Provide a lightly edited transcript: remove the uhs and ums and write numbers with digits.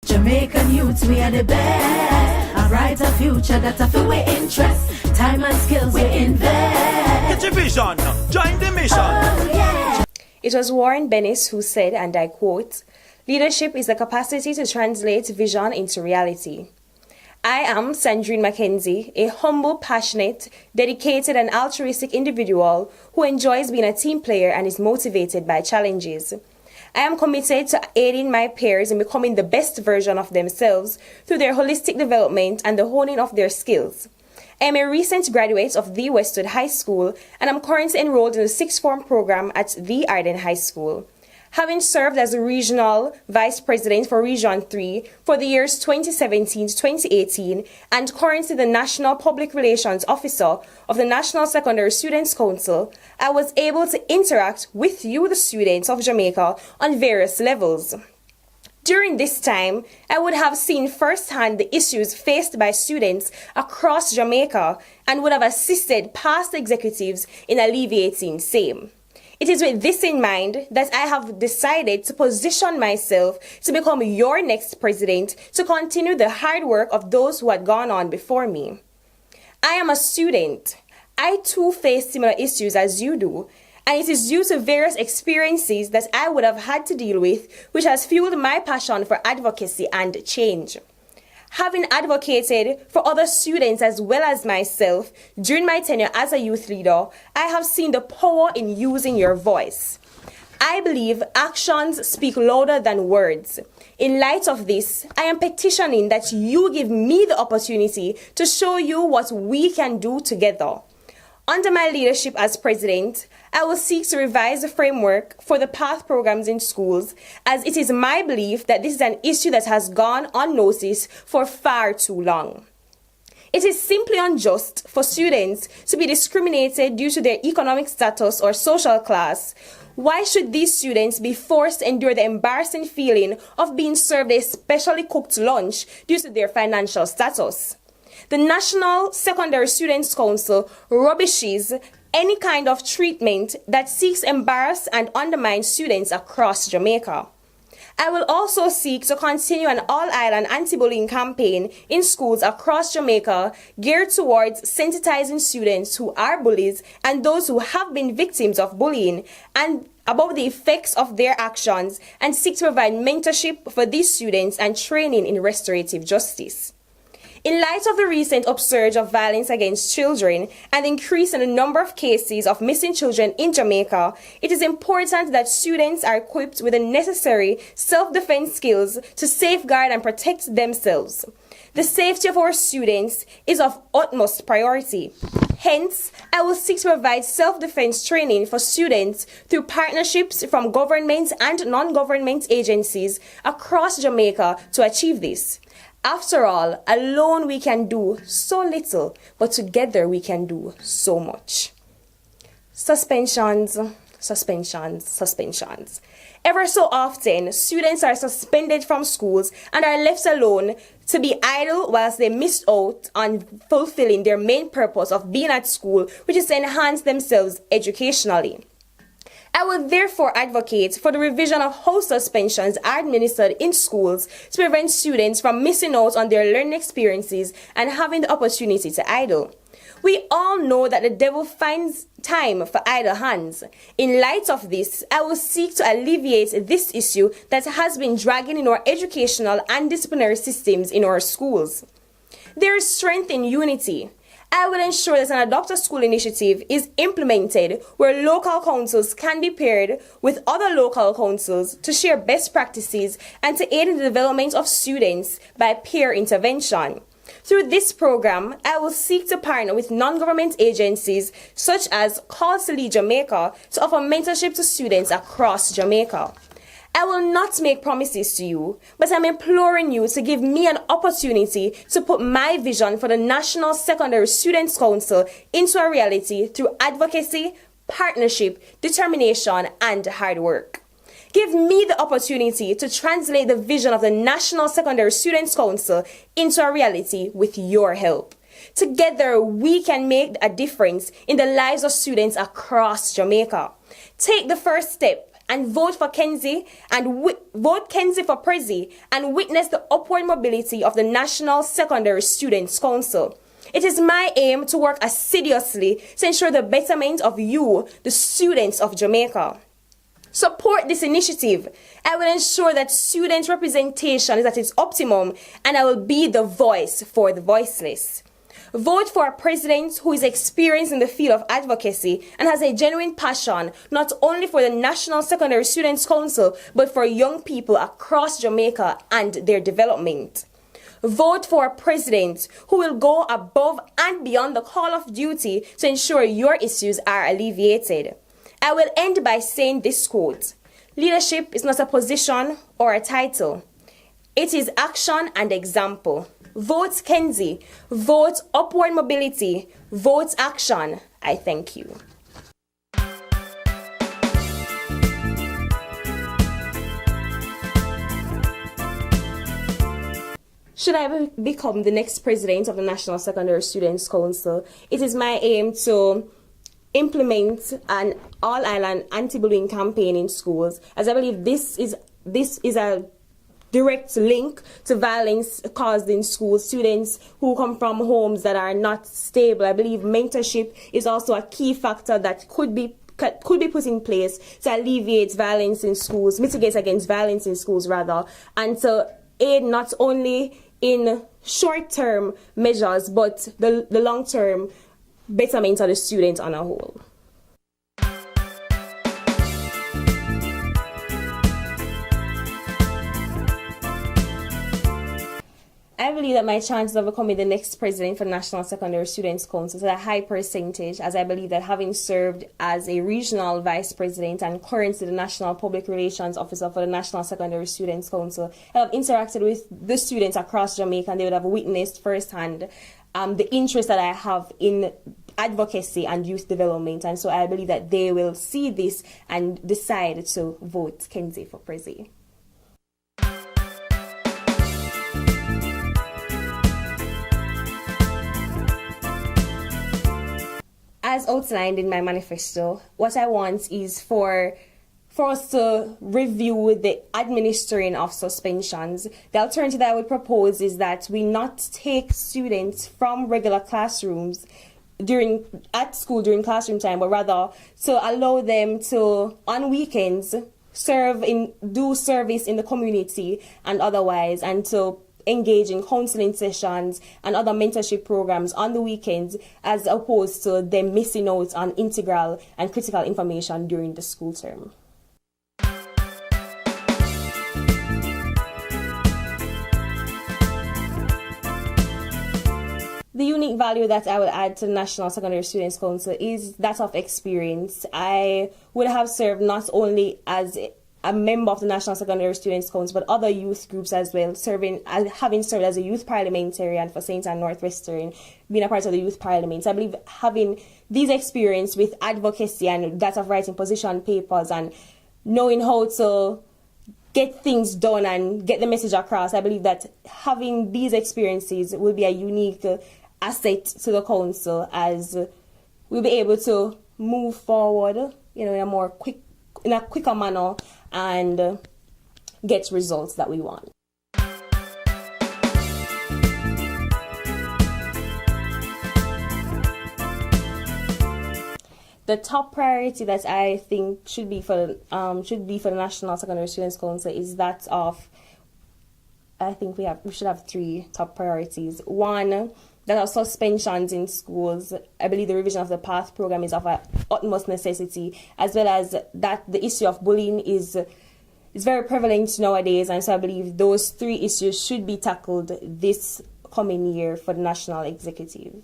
Jamaican youths, we are the best. A brighter future that a feel we interest. Time and skills we invest. Get your vision, join the mission. Oh, yeah. It was Warren Bennis who said, and I quote, "Leadership is the capacity to translate vision into reality." I am Sandrene McKenzie, a humble, passionate, dedicated and altruistic individual who enjoys being a team player and is motivated by challenges. I am committed to aiding my peers in becoming the best version of themselves through their holistic development and the honing of their skills. I am a recent graduate of the Westwood High School and I'm currently enrolled in the sixth form program at the Arden High School. Having served as a regional vice president for Region 3 for the years 2017 to 2018 and currently the National Public Relations Officer of the National Secondary Students Council, I was able to interact with you, the students of Jamaica, on various levels. During this time, I would have seen firsthand the issues faced by students across Jamaica and would have assisted past executives in alleviating same. It is with this in mind that I have decided to position myself to become your next president to continue the hard work of those who had gone on before me. I am a student. I too face similar issues as you do, and it is due to various experiences that I would have had to deal with, which has fueled my passion for advocacy and change. Having advocated for other students as well as myself during my tenure as a youth leader, I have seen the power in using your voice. I believe actions speak louder than words. In light of this, I am petitioning that you give me the opportunity to show you what we can do together. Under my leadership as president, I will seek to revise the framework for the PATH programs in schools, as it is my belief that this is an issue that has gone unnoticed for far too long. It is simply unjust for students to be discriminated due to their economic status or social class. Why should these students be forced to endure the embarrassing feeling of being served a specially cooked lunch due to their financial status? The National Secondary Students Council rubbishes any kind of treatment that seeks to embarrass and undermine students across Jamaica. I will also seek to continue an all-island anti-bullying campaign in schools across Jamaica geared towards sensitizing students who are bullies and those who have been victims of bullying and about the effects of their actions, and seek to provide mentorship for these students and training in restorative justice. In light of the recent upsurge of violence against children and the increase in the number of cases of missing children in Jamaica, it is important that students are equipped with the necessary self-defense skills to safeguard and protect themselves. The safety of our students is of utmost priority. Hence, I will seek to provide self-defense training for students through partnerships from government and non-government agencies across Jamaica to achieve this. After all, alone we can do so little, but together we can do so much. Suspensions, suspensions, suspensions. Ever so often, students are suspended from schools and are left alone to be idle whilst they miss out on fulfilling their main purpose of being at school, which is to enhance themselves educationally. I will therefore advocate for the revision of how suspensions are administered in schools to prevent students from missing out on their learning experiences and having the opportunity to idle. We all know that the devil finds time for idle hands. In light of this, I will seek to alleviate this issue that has been dragging in our educational and disciplinary systems in our schools. There is strength in unity. I will ensure that an Adopt a School initiative is implemented where local councils can be paired with other local councils to share best practices and to aid in the development of students by peer intervention. Through this program, I will seek to partner with non-government agencies such as Call to Lead Jamaica to offer mentorship to students across Jamaica. I will not make promises to you, but I'm imploring you to give me an opportunity to put my vision for the National Secondary Students Council into a reality through advocacy, partnership, determination, and hard work. Give me the opportunity to translate the vision of the National Secondary Students Council into a reality with your help. Together, we can make a difference in the lives of students across Jamaica. Take the first step and vote for Kenzie and vote Kenzie for Prezi and witness the upward mobility of the National Secondary Students Council. It is my aim to work assiduously to ensure the betterment of you, the students of Jamaica. Support this initiative. I will ensure that student representation is at its optimum, and I will be the voice for the voiceless. Vote for a president who is experienced in the field of advocacy and has a genuine passion not only for the National Secondary Students Council, but for young people across Jamaica and their development. Vote for a president who will go above and beyond the call of duty to ensure your issues are alleviated. I will end by saying this quote: leadership is not a position or a title. It is action and example. Vote Kenzie. Vote upward mobility. Vote action. I thank you. Should I become the next president of the National Secondary Students Council, it is my aim to implement an all-island anti-bullying campaign in schools, as I believe this is a direct link to violence caused in schools. Students who come from homes that are not stable. I believe mentorship is also a key factor that could be put in place to alleviate violence in schools, mitigate against violence in schools rather, and to aid not only in short-term measures but the long-term betterment of the student on a whole. I believe that my chances of becoming the next president for the National Secondary Students Council is at a high percentage, as I believe that having served as a regional vice president and currently the National Public Relations Officer for the National Secondary Students Council, I have interacted with the students across Jamaica, and they would have witnessed firsthand the interest that I have in advocacy and youth development, and so I believe that they will see this and decide to vote Kenzie for Prezi. As outlined in my manifesto, what I want is for us to review the administering of suspensions. The alternative that I would propose is that we not take students from regular classrooms at school during classroom time, but rather to allow them to, on weekends, do service in the community and otherwise, and to engage in counseling sessions and other mentorship programs on the weekends, as opposed to them missing out on integral and critical information during the school term. The unique value that I will add to the National Secondary Students Council is that of experience. I would have served not only as a member of the National Secondary Students Council, but other youth groups as well, having served as a youth parliamentarian for St. Ann Northwestern, being a part of the youth parliament. I believe having these experience with advocacy and that of writing position papers and knowing how to get things done and get the message across, I believe that having these experiences will be a unique asset to the council, as we'll be able to move forward, in a quicker manner and get results that we want. The top priority that I think should be for the National Secondary Students Council is that of, I think we should have three top priorities. One, that of suspensions in schools. I believe the revision of the PATH program is of utmost necessity, as well as that the issue of bullying is very prevalent nowadays, and so I believe those three issues should be tackled this coming year for the National Executive.